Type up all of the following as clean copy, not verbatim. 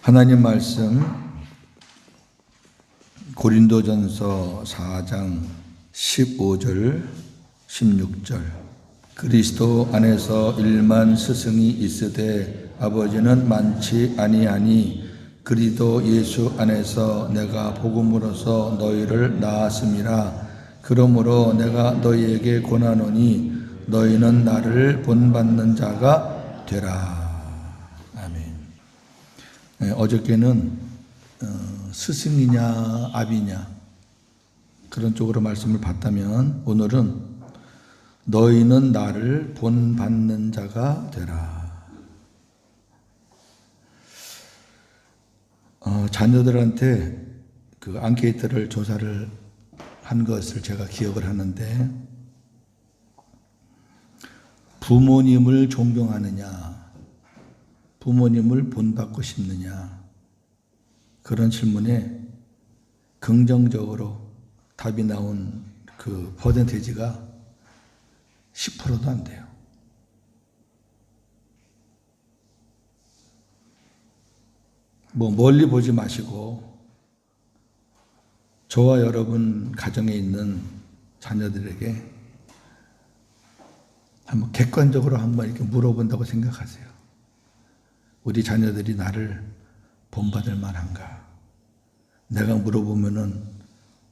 하나님 말씀 고린도전서 4장 15절 16절 그리스도 안에서 일만 스승이 있으되 아버지는 많지 아니하니 그리스도 예수 안에서 내가 복음으로써 너희를 낳았음이라. 그러므로 내가 너희에게 권하노니 너희는 나를 본받는 자가 되라. 아멘. 어저께는 스승이냐 아비냐 그런 쪽으로 말씀을 봤다면 오늘은 너희는 나를 본받는 자가 되라. 자녀들한테 그 앙케이트를 조사를 한 것을 제가 기억을 하는데, 부모님을 존경하느냐, 부모님을 본받고 싶느냐, 그런 질문에 긍정적으로 답이 나온 그 퍼센테이지가 10%도 안 돼요. 멀리 보지 마시고 저와 여러분 가정에 있는 자녀들에게 한번 객관적으로 한번 이렇게 물어본다고 생각하세요. 우리 자녀들이 나를 본받을 만한가? 내가 물어보면은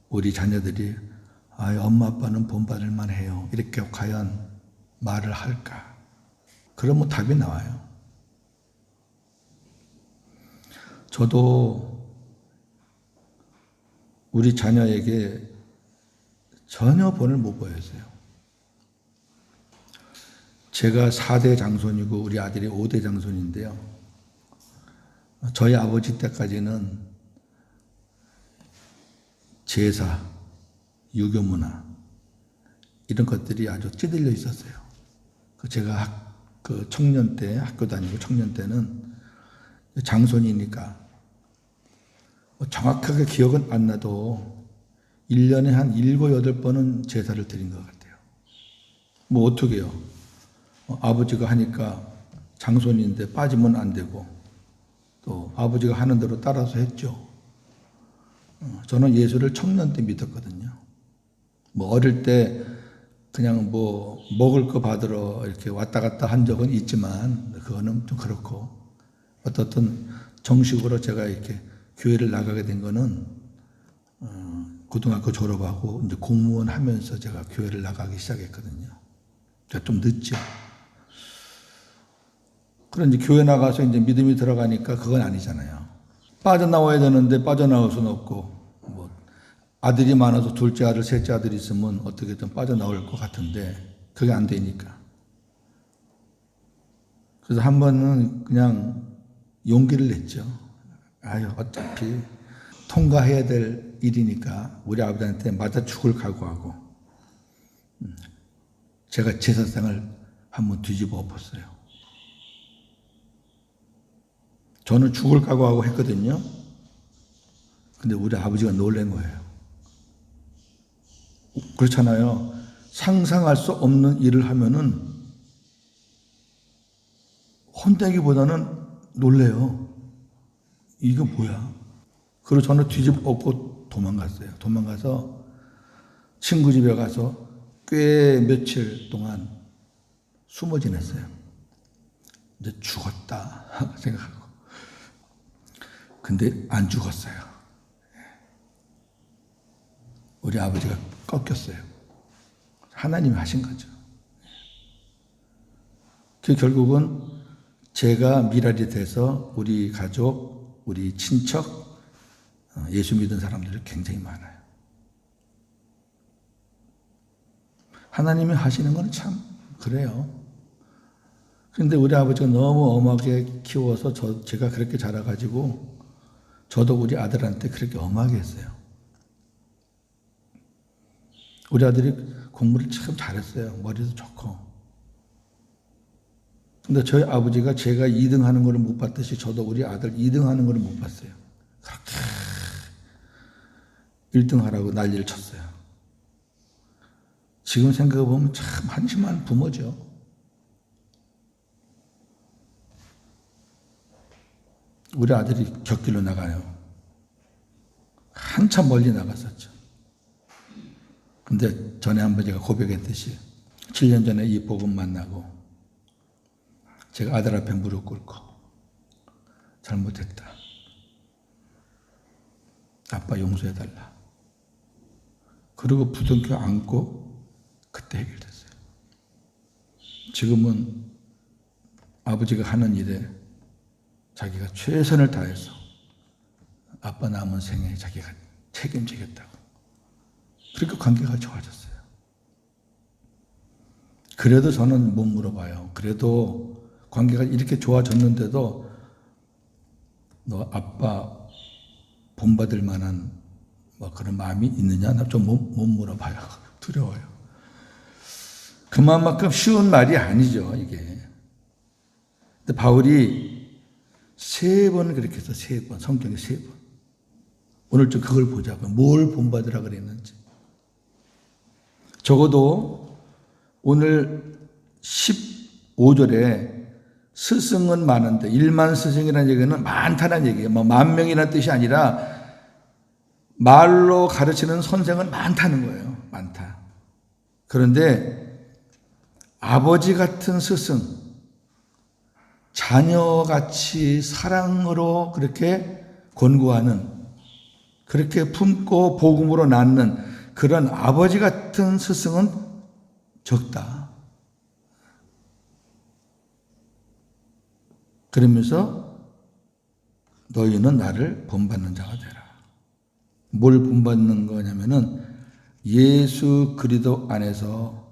우리 자녀들이 엄마 아빠는 본받을 만해요, 이렇게 과연 말을 할까? 그러면 답이 나와요. 저도 우리 자녀에게 전혀 본을 못 보였어요. 제가 4대 장손이고 우리 아들이 5대 장손인데요. 저희 아버지 때까지는 제사, 유교문화 이런 것들이 아주 찌들려 있었어요. 제가 청년 때, 학교 다니고 청년 때는 장손이니까 정확하게 기억은 안 나도 1년에 한 7, 8번은 제사를 드린 것 같아요. 어떻게 해요? 아버지가 하니까 장손인데 빠지면 안 되고, 또 아버지가 하는 대로 따라서 했죠. 저는 예수를 청년 때 믿었거든요. 어릴 때 그냥 먹을 거 받으러 이렇게 왔다 갔다 한 적은 있지만, 그거는 좀 그렇고, 어떻든 정식으로 제가 이렇게 교회를 나가게 된 거는 고등학교 졸업하고 이제 공무원 하면서 제가 교회를 나가기 시작했거든요. 제가 좀 늦죠. 그런데 교회 나가서 이제 믿음이 들어가니까 그건 아니잖아요. 빠져나와야 되는데 빠져나올 수는 없고, 아들이 많아서 둘째 아들, 셋째 아들 있으면 어떻게든 빠져나올 것 같은데 그게 안 되니까. 그래서 한 번은 그냥 용기를 냈죠. 어차피 통과해야 될 일이니까 우리 아버지한테 맞아 죽을 각오하고 제가 제사상을 한번 뒤집어 엎었어요. 저는 죽을 각오하고 했거든요. 근데 우리 아버지가 놀란 거예요. 그렇잖아요. 상상할 수 없는 일을 하면은 혼내기보다는 놀래요. 이거 뭐야? 그리고 저는 뒤집어 엎고 도망갔어요. 도망가서 친구 집에 가서 꽤 며칠 동안 숨어 지냈어요. 이제 죽었다 생각하고. 근데 안 죽었어요. 우리 아버지가 꺾였어요. 하나님이 하신 거죠. 그 결국은 제가 미랄이 돼서 우리 가족, 우리 친척, 예수 믿은 사람들이 굉장히 많아요. 하나님이 하시는 건 참 그래요. 그런데 우리 아버지가 너무 엄하게 키워서 제가 그렇게 자라가지고 저도 우리 아들한테 그렇게 엄하게 했어요. 우리 아들이 공부를 참 잘했어요. 머리도 좋고. 근데 저희 아버지가 제가 2등 하는 걸 못 봤듯이 저도 우리 아들 2등 하는 걸 못 봤어요. 그렇게 1등 하라고 난리를 쳤어요. 지금 생각해보면 참 한심한 부모죠. 우리 아들이 곁길로 나가요. 한참 멀리 나갔었죠. 근데 전에 한번 제가 고백했듯이 7년 전에 이 복음 만나고 제가 아들 앞에 무릎 꿇고 잘못했다. 아빠 용서해달라. 그리고 부둥켜 안고 그때 해결됐어요. 지금은 아버지가 하는 일에 자기가 최선을 다해서 아빠 남은 생에 자기가 책임지겠다고. 그렇게 관계가 좋아졌어요. 그래도 저는 못 물어봐요. 그래도 관계가 이렇게 좋아졌는데도 너 아빠 본받을 만한 뭐 그런 마음이 있느냐? 나 좀 못 물어봐요. 두려워요. 그만큼 쉬운 말이 아니죠, 이게. 근데 바울이 3번 그렇게 해서 3번, 성경에 3번. 오늘 좀 그걸 보자고요. 뭘 본받으라 그랬는지. 적어도 오늘 15절에 스승은 많은데 1만 스승이라는 얘기는 많다는 얘기예요. 뭐 10,000명이라는 뜻이 아니라 말로 가르치는 선생은 많다는 거예요. 많다. 그런데 아버지 같은 스승, 자녀같이 사랑으로 그렇게 권고하는, 그렇게 품고 복음으로 낳는 그런 아버지 같은 스승은 적다. 그러면서 너희는 나를 본받는 자가 되라. 뭘 본받는 거냐면은 예수 그리스도 안에서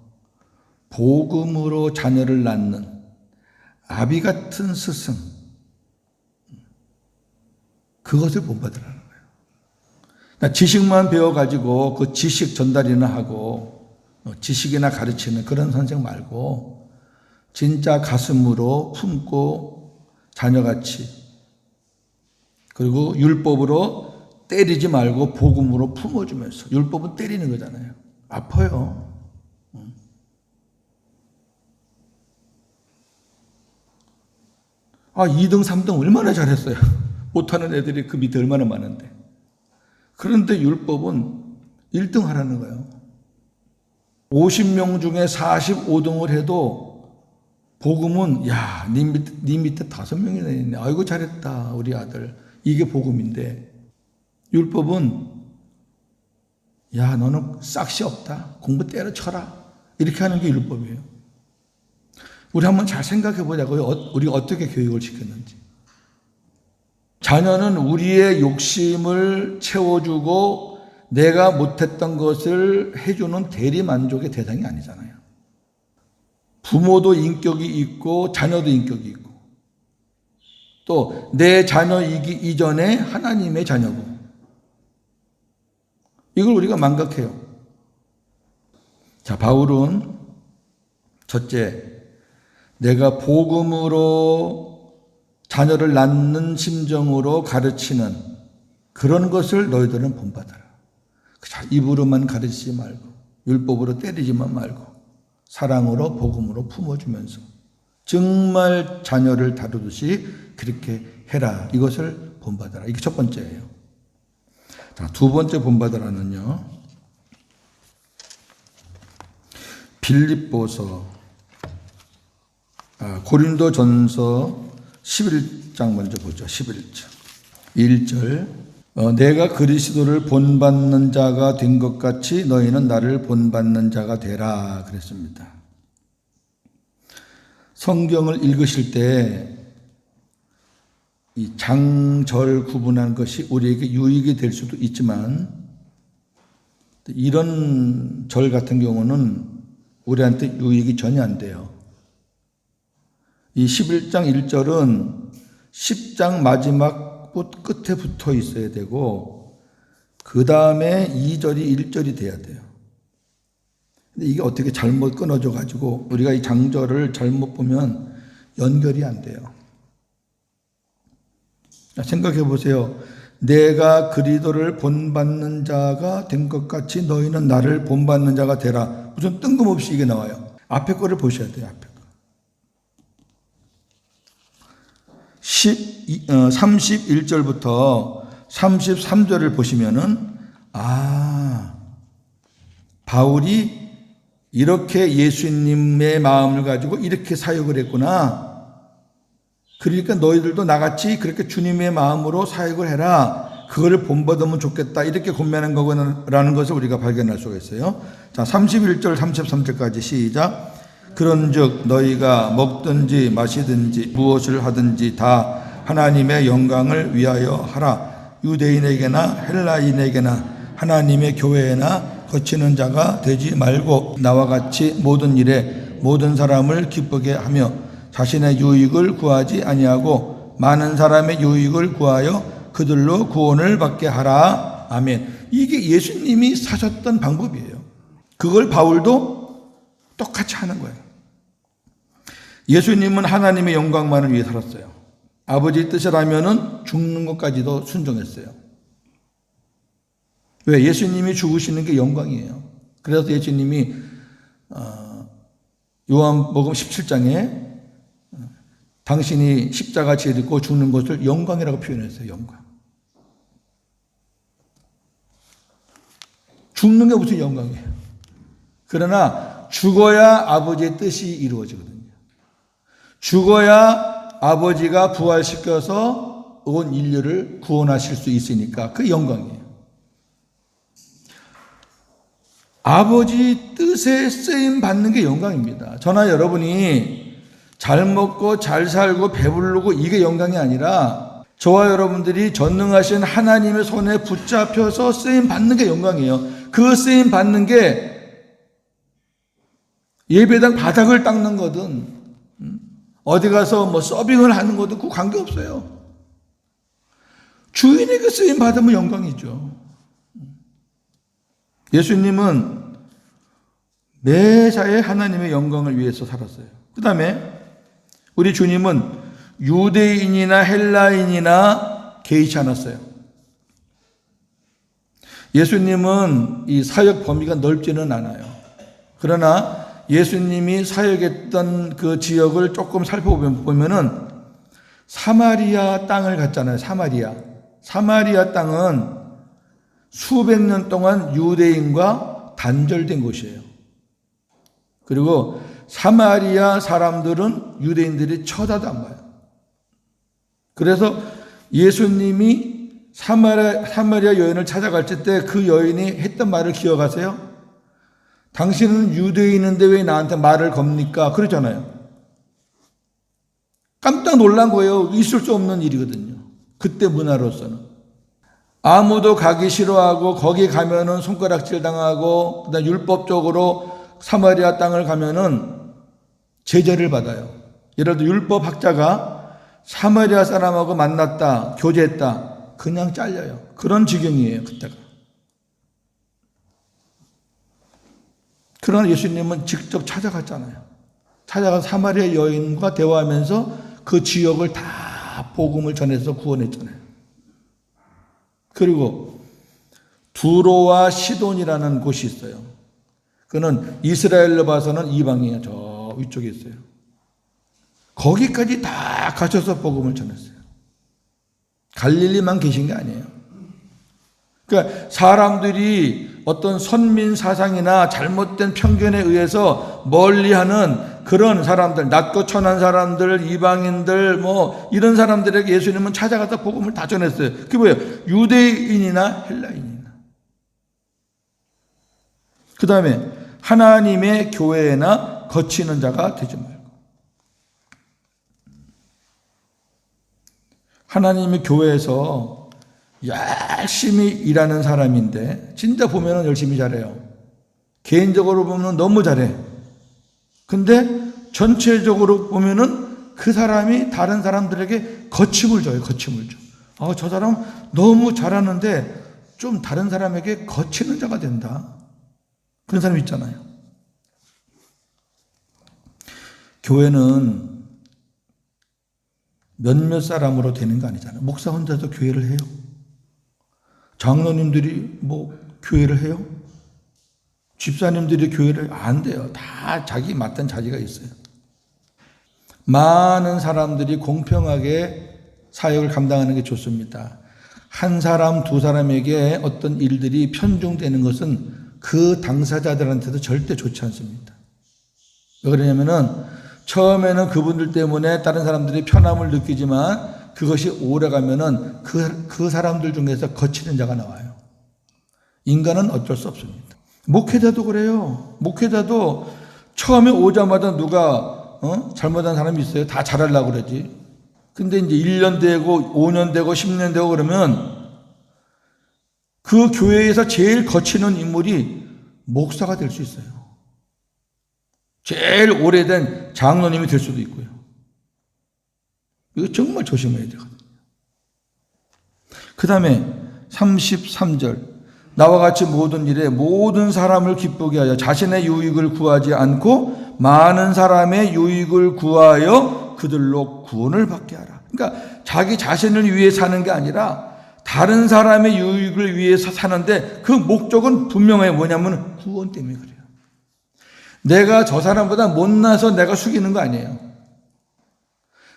복음으로 자녀를 낳는 아비 같은 스승, 그것을 본받으라는 거예요. 그러니까 지식만 배워가지고 그 지식 전달이나 하고 지식이나 가르치는 그런 선생 말고 진짜 가슴으로 품고 자녀같이, 그리고 율법으로 때리지 말고 복음으로 품어주면서. 율법은 때리는 거잖아요. 아파요. 2등, 3등 얼마나 잘했어요. 못하는 애들이 그 밑에 얼마나 많은데. 그런데 율법은 1등 하라는 거예요. 50명 중에 45등을 해도 복음은 야, 네 밑에 5명이나 있네. 아이고 잘했다 우리 아들. 이게 복음인데 율법은 야, 너는 싹시 없다. 공부 때려쳐라. 이렇게 하는 게 율법이에요. 우리 한번 잘 생각해 보자고요. 우리가 어떻게 교육을 시켰는지. 자녀는 우리의 욕심을 채워주고 내가 못했던 것을 해주는 대리만족의 대상이 아니잖아요. 부모도 인격이 있고 자녀도 인격이 있고 또 내 자녀이기 이전에 하나님의 자녀고, 이걸 우리가 망각해요. 자, 바울은 첫째, 내가 복음으로 자녀를 낳는 심정으로 가르치는 그런 것을 너희들은 본받아라. 입으로만 가르치지 말고 율법으로 때리지만 말고 사랑으로 복음으로 품어주면서 정말 자녀를 다루듯이 그렇게 해라. 이것을 본받아라. 이게 첫 번째예요. 자, 두 번째 본받아라는요, 빌립보서, 고린도전서 11장 먼저 보죠. 11장 1절. 내가 그리스도를 본받는 자가 된 것 같이 너희는 나를 본받는 자가 되라 그랬습니다. 성경을 읽으실 때 이 장절 구분하는 것이 우리에게 유익이 될 수도 있지만 이런 절 같은 경우는 우리한테 유익이 전혀 안 돼요. 이 11장 1절은 10장 마지막 끝에 붙어 있어야 되고 그 다음에 2절이 1절이 돼야 돼요. 근데 이게 어떻게 잘못 끊어져 가지고 우리가 이 장절을 잘못 보면 연결이 안 돼요. 생각해 보세요. 내가 그리스도를 본받는 자가 된 것 같이 너희는 나를 본받는 자가 되라. 무슨 뜬금없이 이게 나와요. 앞에 거를 보셔야 돼요. 앞에 거. 31절부터 33절을 보시면은 바울이 이렇게 예수님의 마음을 가지고 이렇게 사역을 했구나. 그러니까 너희들도 나같이 그렇게 주님의 마음으로 사역을 해라. 그거를 본받으면 좋겠다. 이렇게 권면한 거라는 것을 우리가 발견할 수가 있어요. 자, 31절, 33절까지 시작. 그런즉 너희가 먹든지 마시든지 무엇을 하든지 다 하나님의 영광을 위하여 하라. 유대인에게나 헬라인에게나 하나님의 교회에나 거치는 자가 되지 말고 나와 같이 모든 일에 모든 사람을 기쁘게 하며 자신의 유익을 구하지 아니하고 많은 사람의 유익을 구하여 그들로 구원을 받게 하라. 아멘. 이게 예수님이 사셨던 방법이에요. 그걸 바울도 똑같이 하는 거예요. 예수님은 하나님의 영광만을 위해 살았어요. 아버지의 뜻이라면은 죽는 것까지도 순종했어요. 왜? 예수님이 죽으시는 게 영광이에요. 그래서 예수님이 요한복음 17장에 당신이 십자가 지고 죽는 것을 영광이라고 표현했어요. 영광. 죽는 게 무슨 영광이에요. 그러나 죽어야 아버지의 뜻이 이루어지거든요. 죽어야 아버지가 부활시켜서 온 인류를 구원하실 수 있으니까 그 영광이에요. 아버지 뜻에 쓰임 받는 게 영광입니다. 저나 여러분이 잘 먹고 잘 살고 배부르고 이게 영광이 아니라 저와 여러분들이 전능하신 하나님의 손에 붙잡혀서 쓰임 받는 게 영광이에요. 그 쓰임 받는 게 예배당 바닥을 닦는 거든 어디 가서 뭐 서빙을 하는 것도 그 관계없어요. 주인에게 쓰임 받으면 영광이죠. 예수님은 매사에 하나님의 영광을 위해서 살았어요. 그 다음에 우리 주님은 유대인이나 헬라인이나 개의치 않았어요. 예수님은 이 사역 범위가 넓지는 않아요. 그러나 예수님이 사역했던 그 지역을 조금 살펴보면은 사마리아 땅을 갔잖아요. 사마리아 땅은 수백 년 동안 유대인과 단절된 곳이에요. 그리고 사마리아 사람들은 유대인들이 쳐다도 안 봐요. 그래서 예수님이 사마리아 여인을 찾아갈 때 그 여인이 했던 말을 기억하세요? 당신은 유대인인데 왜 나한테 말을 겁니까? 그러잖아요. 깜짝 놀란 거예요. 있을 수 없는 일이거든요. 그때 문화로서는. 아무도 가기 싫어하고 거기 가면은 손가락질 당하고 그다음 율법적으로 사마리아 땅을 가면은 제재를 받아요. 예를 들어 율법 학자가 사마리아 사람하고 만났다, 교제했다, 그냥 잘려요. 그런 지경이에요, 그때가. 그러나 예수님은 직접 찾아갔잖아요. 찾아가서 사마리아 여인과 대화하면서 그 지역을 다 복음을 전해서 구원했잖아요. 그리고 두로와 시돈이라는 곳이 있어요. 그는 이스라엘로 봐서는 이방이에요. 저 위쪽에 있어요. 거기까지 다 가셔서 복음을 전했어요. 갈릴리만 계신 게 아니에요. 그러니까 사람들이 어떤 선민 사상이나 잘못된 편견에 의해서 멀리하는 그런 사람들, 낮고 천한 사람들, 이방인들, 뭐 이런 사람들에게 예수님은 찾아가서 복음을 다 전했어요. 그게 뭐예요? 유대인이나 헬라인이나. 그 다음에 하나님의 교회나 거치는 자가 되지 말고. 하나님의 교회에서 열심히 일하는 사람인데 진짜 보면 열심히 잘해요. 개인적으로 보면 너무 잘해. 근데 전체적으로 보면은 그 사람이 다른 사람들에게 거침을 줘요. 거침을 줘. 저 사람 너무 잘하는데 좀 다른 사람에게 거치는 자가 된다. 그런 사람이 있잖아요. 교회는 몇몇 사람으로 되는 거 아니잖아요. 목사 혼자서 교회를 해요. 장로님들이 뭐 교회를 해요. 집사님들이 교회를 안 돼요. 다 자기 맡은 자리가 있어요. 많은 사람들이 공평하게 사역을 감당하는 게 좋습니다. 한 사람, 두 사람에게 어떤 일들이 편중되는 것은 그 당사자들한테도 절대 좋지 않습니다. 왜 그러냐면은 처음에는 그분들 때문에 다른 사람들이 편함을 느끼지만 그것이 오래가면은 그 사람들 중에서 거치는 자가 나와요. 인간은 어쩔 수 없습니다. 목회자도 그래요. 목회자도 처음에 오자마자 누가 잘못한 사람이 있어요. 다 잘하려고 그러지. 근데 이제 1년 되고 5년 되고 10년 되고 그러면 그 교회에서 제일 거치는 인물이 목사가 될 수 있어요. 제일 오래된 장로님이 될 수도 있고요. 이거 정말 조심해야 되거든요. 그 다음에 33절 나와 같이 모든 일에 모든 사람을 기쁘게 하여 자신의 유익을 구하지 않고 많은 사람의 유익을 구하여 그들로 구원을 받게 하라. 그러니까 자기 자신을 위해 사는 게 아니라 다른 사람의 유익을 위해서 사는데 그 목적은 분명해요. 뭐냐면 구원 때문에 그래요. 내가 저 사람보다 못나서 내가 숙이는 거 아니에요.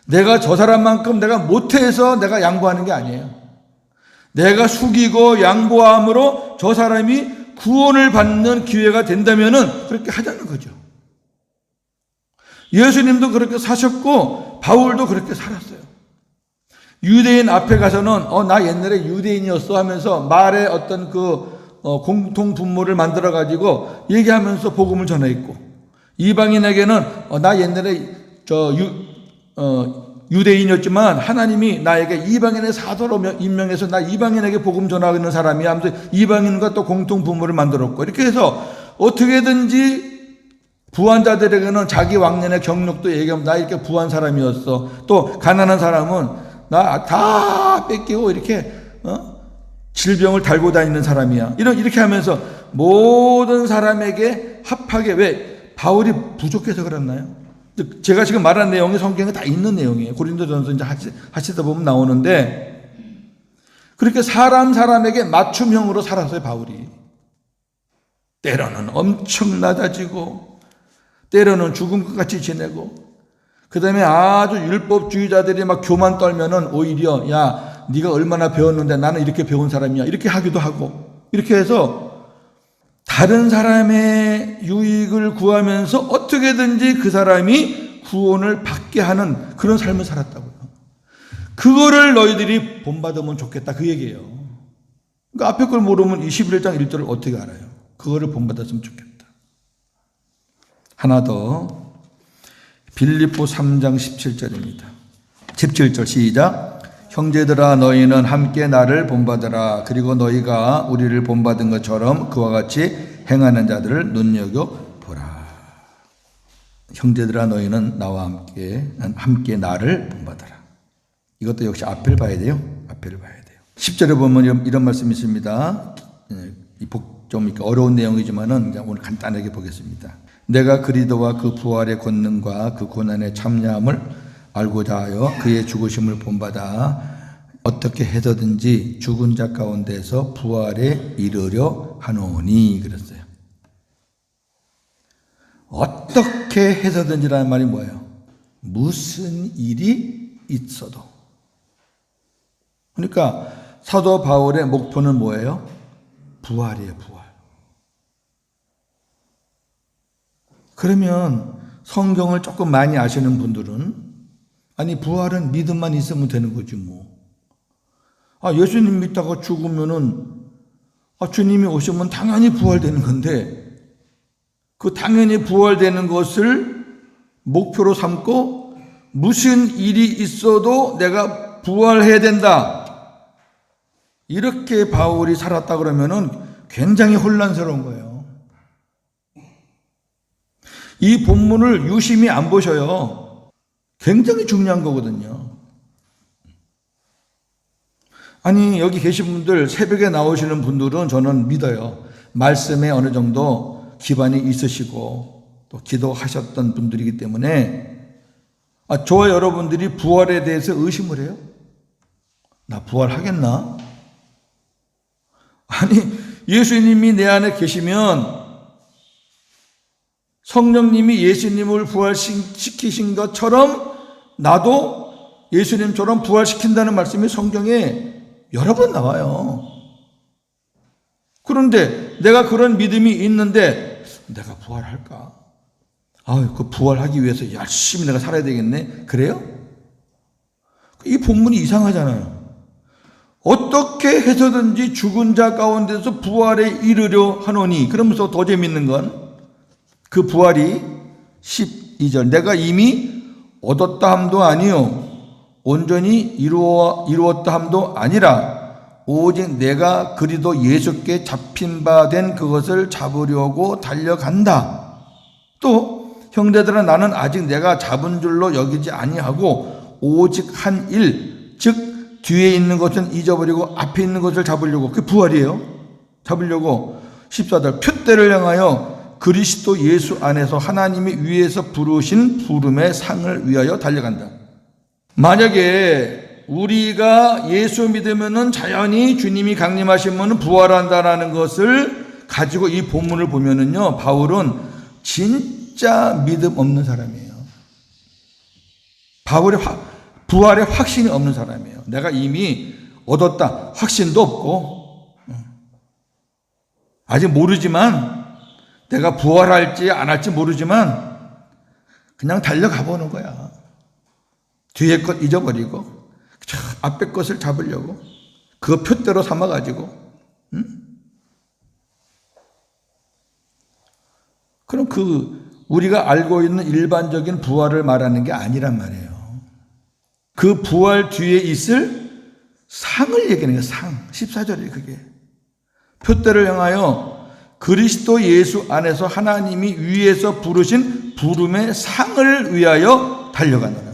내가 저 사람만큼 내가 못해서 내가 양보하는 게 아니에요. 내가 숙이고 양보함으로 저 사람이 구원을 받는 기회가 된다면은 그렇게 하자는 거죠. 예수님도 그렇게 사셨고 바울도 그렇게 살았어요. 유대인 앞에 가서는 나 옛날에 유대인이었어 하면서 말에 어떤 공통 분모를 만들어 가지고 얘기하면서 복음을 전했고, 이방인에게는 나 옛날에 유대인이었지만 하나님이 나에게 이방인의 사도로 임명해서 나 이방인에게 복음 전하는 사람이야 하면서 이방인과 또 공통 분모를 만들었고, 이렇게 해서 어떻게든지 부한 자들에게는 자기 왕년의 경력도 얘기하면 나 이렇게 부한 사람이었어. 또 가난한 사람은 나 다 뺏기고 이렇게 질병을 달고 다니는 사람이야. 이렇게 하면서 모든 사람에게 합하게, 왜 바울이 부족해서 그랬나요? 제가 지금 말한 내용이 성경에 다 있는 내용이에요. 고린도전서 이제 하시다 보면 나오는데, 그렇게 사람에게 맞춤형으로 살았어요, 바울이. 때로는 엄청 낮아지고, 때로는 죽은 것 같이 지내고, 그 다음에 아주 율법주의자들이 막 교만 떨면은 오히려 야, 네가 얼마나 배웠는데 나는 이렇게 배운 사람이야, 이렇게 하기도 하고, 이렇게 해서 다른 사람의 유익을 구하면서 어떻게든지 그 사람이 구원을 받게 하는 그런 삶을 살았다고요. 그거를 너희들이 본받으면 좋겠다, 그 얘기예요. 그러니까 앞에 걸 모르면 21장 1절을 어떻게 알아요? 그거를 본받았으면 좋겠다. 하나 더, 빌립보 3장 17절입니다. 17절 시작. 형제들아 너희는 함께 나를 본받으라. 그리고 너희가 우리를 본받은 것처럼 그와 같이 행하는 자들을 눈여겨보라. 형제들아 너희는 나와 함께 나를 본받아라. 이것도 역시 앞을 봐야 돼요. 앞을 봐야 돼요. 10절에 보면 이런 말씀이 있습니다. 좀 이렇게 어려운 내용이지만은 오늘 간단하게 보겠습니다. 내가 그리스도와 그 부활의 권능과 그 고난의 참여함을 알고자 하여 그의 죽으심을 본받아 어떻게 해서든지 죽은 자 가운데서 부활에 이르려 하노니 그랬어요. 어떻게 해서든지라는 말이 뭐예요? 무슨 일이 있어도. 그러니까 사도 바울의 목표는 뭐예요? 부활이에요, 부활. 그러면 성경을 조금 많이 아시는 분들은 아니 부활은 믿음만 있으면 되는 거지 뭐. 예수님 믿다가 죽으면은 주님이 오시면 당연히 부활되는 건데, 그 당연히 부활되는 것을 목표로 삼고 무슨 일이 있어도 내가 부활해야 된다, 이렇게 바울이 살았다 그러면은 굉장히 혼란스러운 거예요. 이 본문을 유심히 안 보셔요. 굉장히 중요한 거거든요. 아니 여기 계신 분들, 새벽에 나오시는 분들은 저는 믿어요. 말씀에 어느 정도 기반이 있으시고 또 기도하셨던 분들이기 때문에 저와 여러분들이 부활에 대해서 의심을 해요? 나 부활하겠나? 아니 예수님이 내 안에 계시면 성령님이 예수님을 부활시키신 것처럼 나도 예수님처럼 부활시킨다는 말씀이 성경에 여러 번 나와요. 그런데 내가 그런 믿음이 있는데 내가 부활할까? 그 부활하기 위해서 열심히 내가 살아야 되겠네. 그래요? 이 본문이 이상하잖아요. 어떻게 해서든지 죽은 자 가운데서 부활에 이르려 하노니. 그러면서 더 재밌는 건 그 부활이 12절 내가 이미 얻었다 함도 아니요 온전히 이루었다 함도 아니라 오직 내가 그리도 예수께 잡힌 바 된 그것을 잡으려고 달려간다. 또 형제들아 나는 아직 내가 잡은 줄로 여기지 아니하고 오직 한 일 즉 뒤에 있는 것은 잊어버리고 앞에 있는 것을 잡으려고. 그게 부활이에요. 잡으려고 14절 표대를 향하여 그리스도 예수 안에서 하나님이 위에서 부르신 부름의 상을 위하여 달려간다. 만약에 우리가 예수 믿으면은 자연히 주님이 강림하시면 부활한다라는 것을 가지고 이 본문을 보면은요, 바울은 진짜 믿음 없는 사람이에요. 부활의 확신이 없는 사람이에요. 내가 이미 얻었다. 확신도 없고, 아직 모르지만, 내가 부활할지 안 할지 모르지만, 그냥 달려가 보는 거야. 뒤에 것 잊어버리고, 앞에 것을 잡으려고, 그거 표대로 삼아가지고, 그럼 우리가 알고 있는 일반적인 부활을 말하는 게 아니란 말이에요. 그 부활 뒤에 있을 상을 얘기하는 거예요. 상. 14절이 그게. 표대를 향하여 그리스도 예수 안에서 하나님이 위에서 부르신 부름의 상을 위하여 달려가는.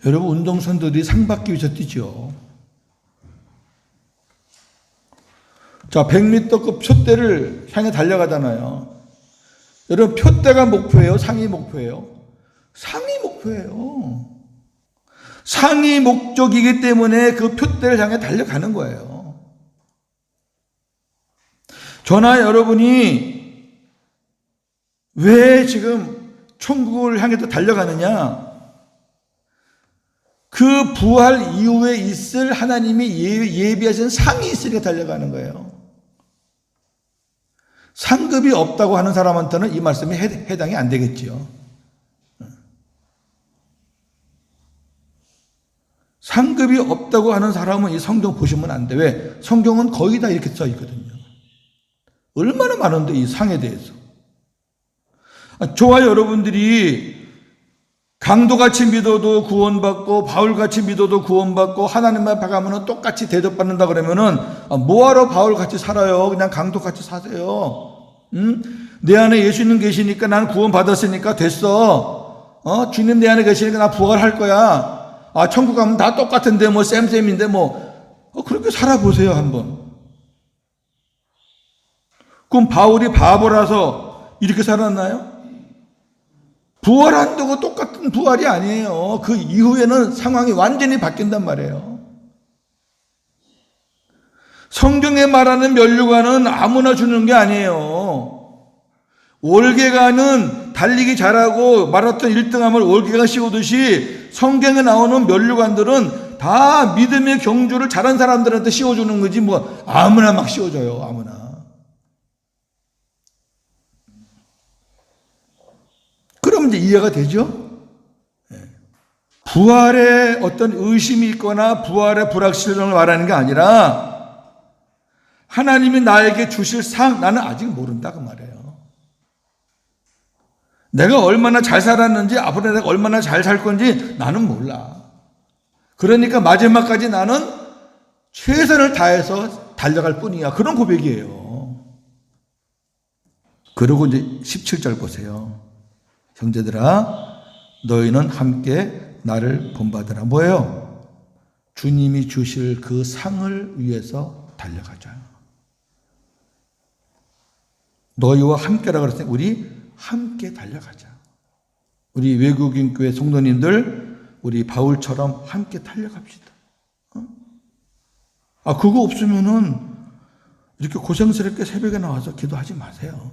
여러분 운동선수들이 상 받기 위해서 뛰죠. 자, 100m급 표대를 향해 달려가잖아요. 여러분 표대가 목표예요? 상이 목표예요? 상이 목표예요. 상이 목적이기 때문에 그 표대를 향해 달려가는 거예요. 저나 여러분이 왜 지금 천국을 향해서 달려가느냐? 그 부활 이후에 있을 하나님이 예비하신 상이 있으니까 달려가는 거예요. 상급이 없다고 하는 사람한테는 이 말씀이 해당이 안 되겠지요. 상급이 없다고 하는 사람은 이 성경 보시면 안 돼. 왜? 성경은 거의 다 이렇게 써 있거든요. 얼마나 많은데 이 상에 대해서. 저와 여러분들이 강도같이 믿어도 구원받고 바울같이 믿어도 구원받고 하나님만 봐가면 똑같이 대접받는다 그러면은 뭐하러 바울같이 살아요? 그냥 강도같이 사세요. 내 안에 예수님 계시니까 난 구원받았으니까 됐어. 주님 내 안에 계시니까 나 부활할 거야. 천국 가면 다 똑같은데 뭐 쌤쌤인데 뭐 그렇게 살아보세요 한번. 그럼 바울이 바보라서 이렇게 살았나요? 부활한다고 똑같은 부활이 아니에요. 그 이후에는 상황이 완전히 바뀐단 말이에요. 성경에 말하는 면류관은 아무나 주는 게 아니에요. 월계관은 달리기 잘하고 마라톤 1등하면 월계관 씌우듯이 성경에 나오는 면류관들은 다 믿음의 경주를 잘한 사람들한테 씌워주는 거지 뭐 아무나 막 씌워줘요. 아무나. 그럼 이제 이해가 되죠? 부활에 어떤 의심이 있거나 부활의 불확실성을 말하는 게 아니라 하나님이 나에게 주실 상 나는 아직 모른다 그 말이에요. 내가 얼마나 잘 살았는지 앞으로 내가 얼마나 잘 살 건지 나는 몰라. 그러니까 마지막까지 나는 최선을 다해서 달려갈 뿐이야. 그런 고백이에요. 그리고 이제 17절 보세요. 형제들아 너희는 함께 나를 본받으라. 뭐예요? 주님이 주실 그 상을 위해서 달려가자. 너희와 함께라고 그랬으니 우리 함께 달려가자. 우리 외국인 교회 성도님들 우리 바울처럼 함께 달려갑시다. 그거 없으면은 이렇게 고생스럽게 새벽에 나와서 기도하지 마세요.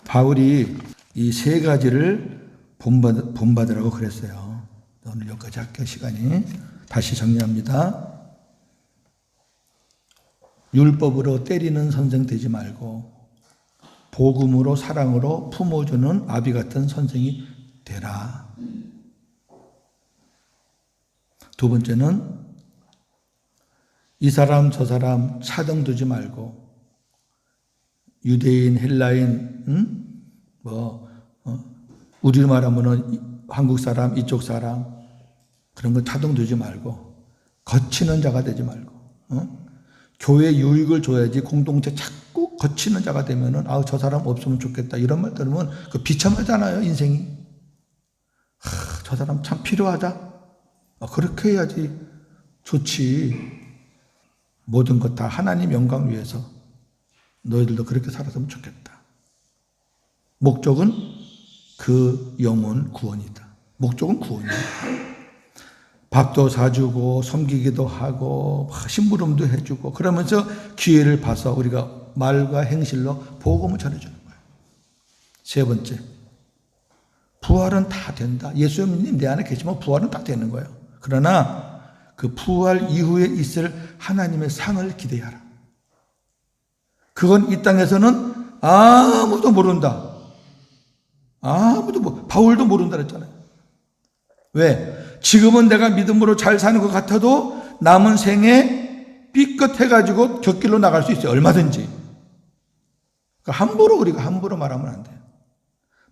바울이 이 세 가지를 본받으라고 그랬어요. 오늘 여기까지 할게요. 시간이. 다시 정리합니다. 율법으로 때리는 선생 되지 말고 복음으로 사랑으로 품어주는 아비 같은 선생이 되라. 두 번째는 이 사람 저 사람 차등 두지 말고 유대인, 헬라인, 우리말 하면은 한국 사람, 이쪽 사람 그런 거 차등 두지 말고 거치는 자가 되지 말고 교회 유익을 줘야지 공동체 자꾸 거치는 자가 되면은 저 사람 없으면 좋겠다 이런 말 들으면 그 비참하잖아요 인생이. 저 사람 참 필요하다. 그렇게 해야지 좋지. 모든 것 다 하나님 영광 위해서 너희들도 그렇게 살았으면 좋겠다. 목적은 그 영혼 구원이다. 목적은 구원이야. 밥도 사주고 섬기기도 하고 심부름도 해주고 그러면서 기회를 봐서 우리가 말과 행실로 복음을 전해주는 거예요. 세 번째, 부활은 다 된다. 예수님이 내 안에 계시면 부활은 딱 되는 거예요. 그러나 그 부활 이후에 있을 하나님의 상을 기대하라. 그건 이 땅에서는 아무도 모른다. 바울도 모른다 그랬잖아요. 왜? 지금은 내가 믿음으로 잘 사는 것 같아도 남은 생에 삐끗해가지고 곁길로 나갈 수 있어요. 얼마든지. 그러니까 우리가 함부로 말하면 안 돼요.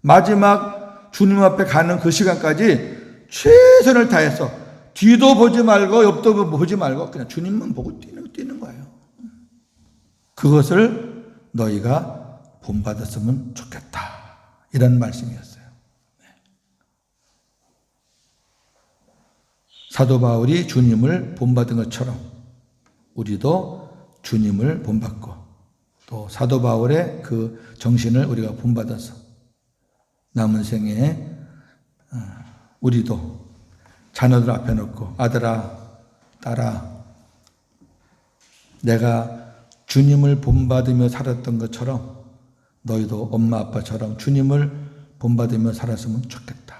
마지막 주님 앞에 가는 그 시간까지 최선을 다해서 뒤도 보지 말고 옆도 보지 말고 그냥 주님만 보고 뛰는 거예요. 그것을 너희가 본받았으면 좋겠다. 이런 말씀이었어요. 사도 바울이 주님을 본받은 것처럼 우리도 주님을 본받고 또 사도 바울의 그 정신을 우리가 본받아서 남은 생에 우리도 자녀들 앞에 놓고 아들아, 딸아, 내가 주님을 본받으며 살았던 것처럼 너희도 엄마 아빠처럼 주님을 본받으며 살았으면 좋겠다.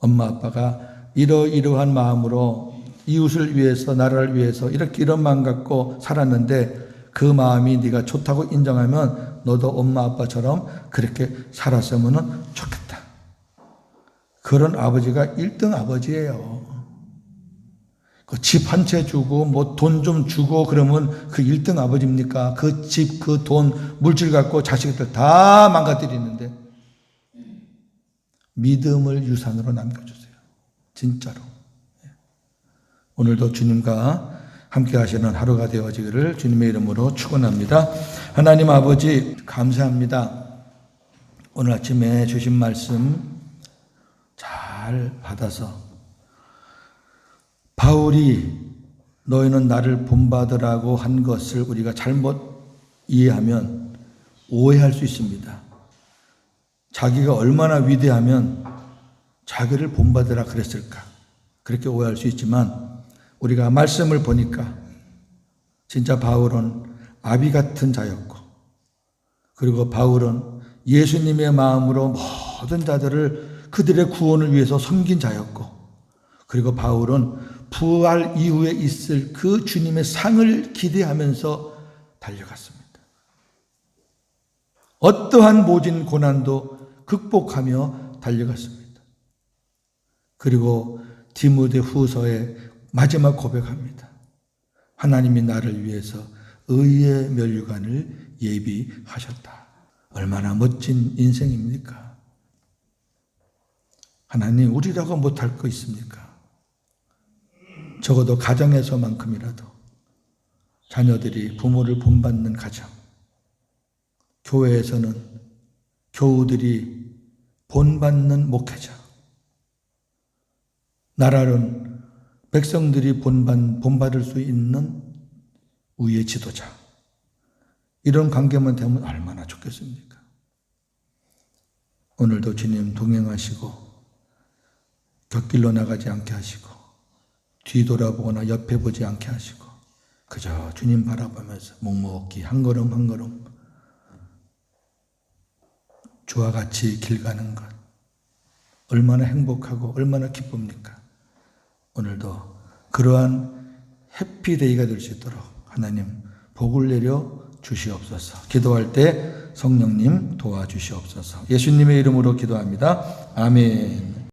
엄마 아빠가 이러이러한 마음으로 이웃을 위해서 나라를 위해서 이런 마음 갖고 살았는데 그 마음이 네가 좋다고 인정하면 너도 엄마 아빠처럼 그렇게 살았으면 좋겠다. 그런 아버지가 1등 아버지예요. 그 집 한 채 주고 뭐 돈 좀 주고 그러면 그 1등 아버지입니까? 그 집, 그 돈, 물질 갖고 자식들 다 망가뜨리는데 믿음을 유산으로 남겨주세요. 진짜로. 오늘도 주님과 함께 하시는 하루가 되어지기를 주님의 이름으로 축원합니다. 하나님 아버지 감사합니다. 오늘 아침에 주신 말씀 잘 받아서 바울이 너희는 나를 본받으라고 한 것을 우리가 잘못 이해하면 오해할 수 있습니다. 자기가 얼마나 위대하면 자기를 본받으라 그랬을까? 그렇게 오해할 수 있지만 우리가 말씀을 보니까 진짜 바울은 아비 같은 자였고 그리고 바울은 예수님의 마음으로 모든 자들을 그들의 구원을 위해서 섬긴 자였고 그리고 바울은 부활 이후에 있을 그 주님의 상을 기대하면서 달려갔습니다. 어떠한 모진 고난도 극복하며 달려갔습니다. 그리고 디모데 후서에 마지막 고백합니다. 하나님이 나를 위해서 의의 면류관을 예비하셨다. 얼마나 멋진 인생입니까? 하나님 우리라고 못할 거 있습니까? 적어도 가정에서만큼이라도 자녀들이 부모를 본받는 가정, 교회에서는 교우들이 본받는 목회자, 나라는 백성들이 본받을 수 있는 위의 지도자, 이런 관계만 되면 얼마나 좋겠습니까? 오늘도 주님 동행하시고 곁길로 나가지 않게 하시고 뒤돌아보거나 옆에 보지 않게 하시고 그저 주님 바라보면서 묵묵히 한 걸음 한 걸음 주와 같이 길 가는 것 얼마나 행복하고 얼마나 기쁩니까? 오늘도 그러한 해피데이가 될 수 있도록 하나님 복을 내려 주시옵소서. 기도할 때 성령님 도와주시옵소서. 예수님의 이름으로 기도합니다. 아멘.